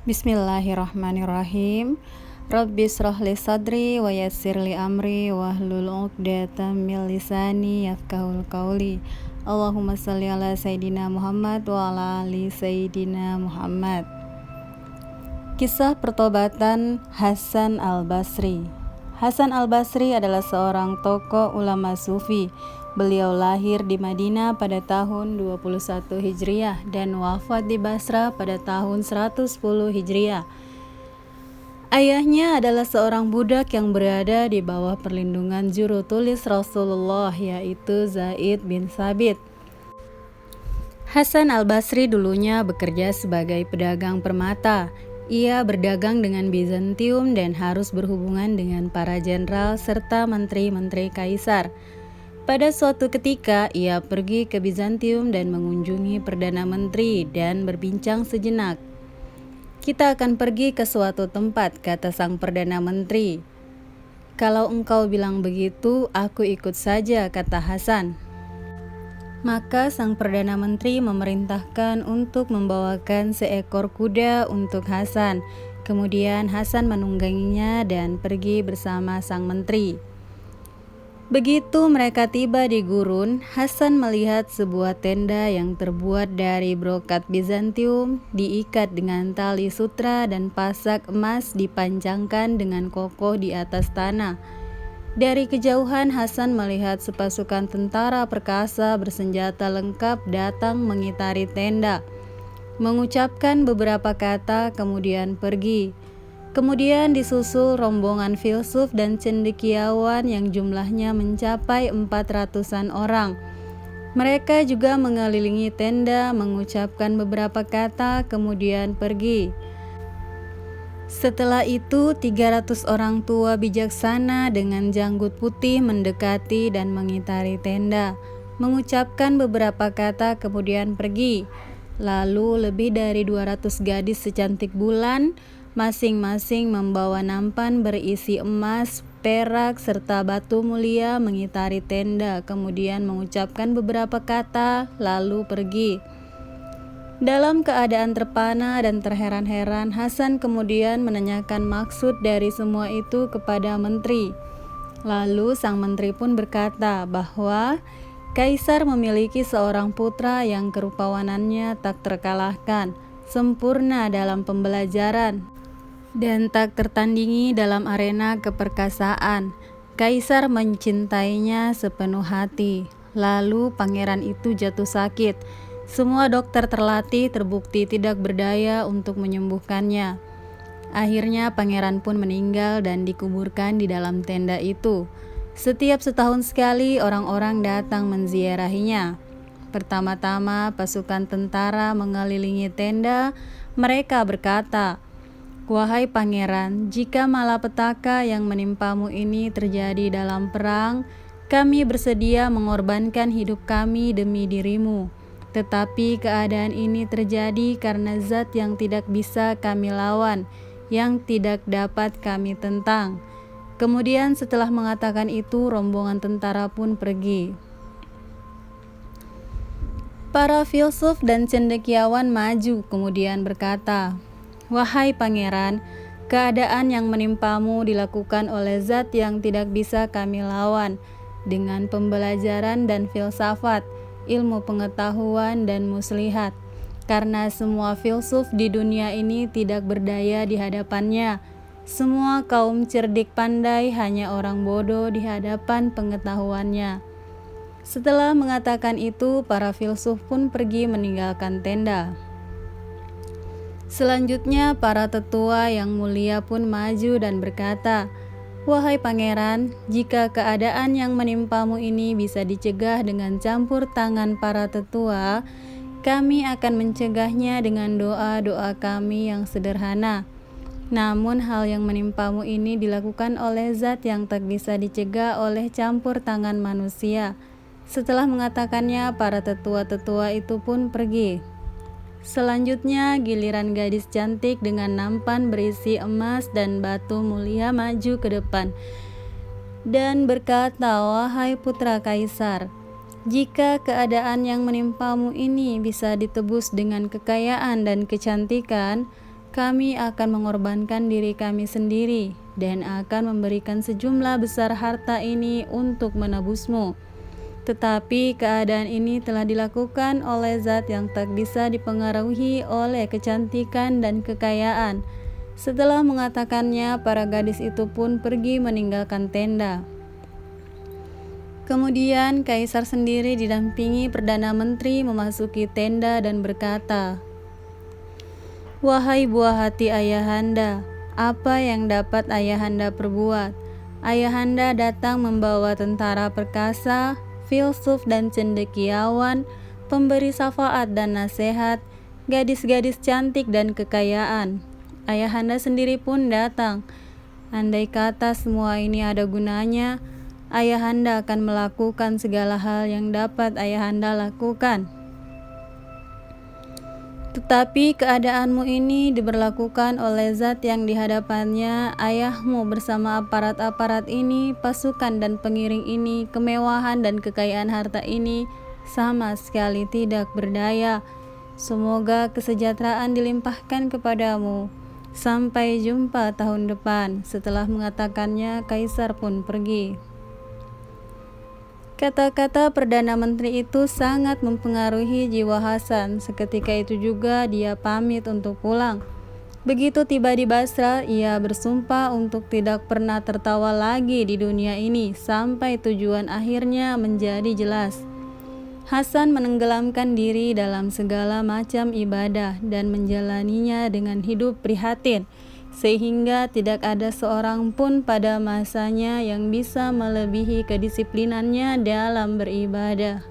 Bismillahirrahmanirrahim. Rabbi shrah li sadri wa yassir li amri wahlul 'uqdatam min lisani yafqahul qawli. Allahumma shalli ala sayidina Muhammad wa ala ali sayidina Muhammad. Kisah pertobatan Hasan al-Basri. Hasan al-Basri adalah seorang tokoh ulama sufi. Beliau lahir di Madinah pada tahun 21 Hijriah dan wafat di Basra pada tahun 110 Hijriah. Ayahnya adalah seorang budak yang berada di bawah perlindungan juru tulis Rasulullah, yaitu Zaid bin Thabit. Hasan al-Basri dulunya bekerja sebagai pedagang permata. Ia berdagang dengan Bizantium dan harus berhubungan dengan para jenderal serta menteri-menteri kaisar. Pada suatu ketika, ia pergi ke Bizantium dan mengunjungi Perdana Menteri dan berbincang sejenak. "Kita akan pergi ke suatu tempat," kata sang Perdana Menteri. "Kalau engkau bilang begitu, aku ikut saja," kata Hasan. Maka sang Perdana Menteri memerintahkan untuk membawakan seekor kuda untuk Hasan. Kemudian Hasan menungganginya dan pergi bersama sang menteri. Begitu mereka tiba di gurun, Hasan melihat sebuah tenda yang terbuat dari brokat Bizantium, diikat dengan tali sutra dan pasak emas dipanjangkan dengan kokoh di atas tanah. Dari kejauhan Hasan melihat sepasukan tentara perkasa bersenjata lengkap datang mengitari tenda, mengucapkan beberapa kata kemudian pergi. Kemudian disusul rombongan filsuf dan cendekiawan yang jumlahnya mencapai 400-an orang. Mereka juga mengelilingi tenda, mengucapkan beberapa kata, kemudian pergi. Setelah itu 300 orang tua bijaksana dengan janggut putih mendekati dan mengitari tenda, mengucapkan beberapa kata, kemudian pergi. Lalu lebih dari 200 gadis secantik bulan, masing-masing membawa nampan berisi emas, perak, serta batu mulia mengitari tenda, kemudian mengucapkan beberapa kata, lalu pergi. Dalam keadaan terpana dan terheran-heran, Hasan kemudian menanyakan maksud dari semua itu kepada menteri. Lalu sang menteri pun berkata bahwa Kaisar memiliki seorang putra yang kerupawanannya tak terkalahkan, sempurna dalam pembelajaran, dan tak tertandingi dalam arena keperkasaan. Kaisar mencintainya sepenuh hati. Lalu pangeran itu jatuh sakit. Semua dokter terlatih terbukti tidak berdaya untuk menyembuhkannya. Akhirnya pangeran pun meninggal dan dikuburkan di dalam tenda itu. Setiap setahun sekali orang-orang datang menziarahinya. Pertama-tama pasukan tentara mengelilingi tenda. Mereka berkata, "Wahai pangeran, jika malapetaka yang menimpamu ini terjadi dalam perang, kami bersedia mengorbankan hidup kami demi dirimu. Tetapi keadaan ini terjadi karena zat yang tidak bisa kami lawan, yang tidak dapat kami tentang." Kemudian setelah mengatakan itu, rombongan tentara pun pergi. Para filsuf dan cendekiawan maju kemudian berkata, "Wahai pangeran, keadaan yang menimpamu dilakukan oleh zat yang tidak bisa kami lawan, dengan pembelajaran dan filsafat, ilmu pengetahuan dan muslihat. Karena semua filsuf di dunia ini tidak berdaya di hadapannya. Semua kaum cerdik pandai hanya orang bodoh di hadapan pengetahuannya." Setelah mengatakan itu, para filsuf pun pergi meninggalkan tenda. Selanjutnya para tetua yang mulia pun maju dan berkata, "Wahai pangeran, jika keadaan yang menimpamu ini bisa dicegah dengan campur tangan para tetua, kami akan mencegahnya dengan doa-doa kami yang sederhana. Namun hal yang menimpamu ini dilakukan oleh zat yang tak bisa dicegah oleh campur tangan manusia." Setelah mengatakannya, para tetua-tetua itu pun pergi. Selanjutnya giliran gadis cantik dengan nampan berisi emas dan batu mulia maju ke depan dan berkata, "Wahai putra kaisar, jika keadaan yang menimpamu ini bisa ditebus dengan kekayaan dan kecantikan, kami akan mengorbankan diri kami sendiri dan akan memberikan sejumlah besar harta ini untuk menebusmu. Tetapi keadaan ini telah dilakukan oleh zat yang tak bisa dipengaruhi oleh kecantikan dan kekayaan. Setelah mengatakannya, para gadis itu pun pergi meninggalkan tenda. Kemudian Kaisar sendiri didampingi Perdana Menteri memasuki tenda dan berkata, "Wahai buah hati ayahanda, apa yang dapat ayahanda perbuat? Ayahanda datang membawa tentara perkasa, filsuf dan cendekiawan, pemberi syafaat dan nasihat, gadis-gadis cantik dan kekayaan. Ayahanda sendiri pun datang. Andai kata semua ini ada gunanya, ayahanda akan melakukan segala hal yang dapat ayahanda lakukan. Tetapi keadaanmu ini diberlakukan oleh zat yang di hadapannya ayahmu bersama aparat-aparat ini, pasukan dan pengiring ini, kemewahan dan kekayaan harta ini sama sekali tidak berdaya. Semoga kesejahteraan dilimpahkan kepadamu. Sampai jumpa tahun depan." Setelah mengatakannya, Kaisar pun pergi. Kata-kata Perdana Menteri itu sangat mempengaruhi jiwa Hasan. Seketika itu juga dia pamit untuk pulang. Begitu tiba di Basra, ia bersumpah untuk tidak pernah tertawa lagi di dunia ini sampai tujuan akhirnya menjadi jelas. Hasan menenggelamkan diri dalam segala macam ibadah dan menjalaninya dengan hidup prihatin, sehingga tidak ada seorang pun pada masanya yang bisa melebihi kedisiplinannya dalam beribadah.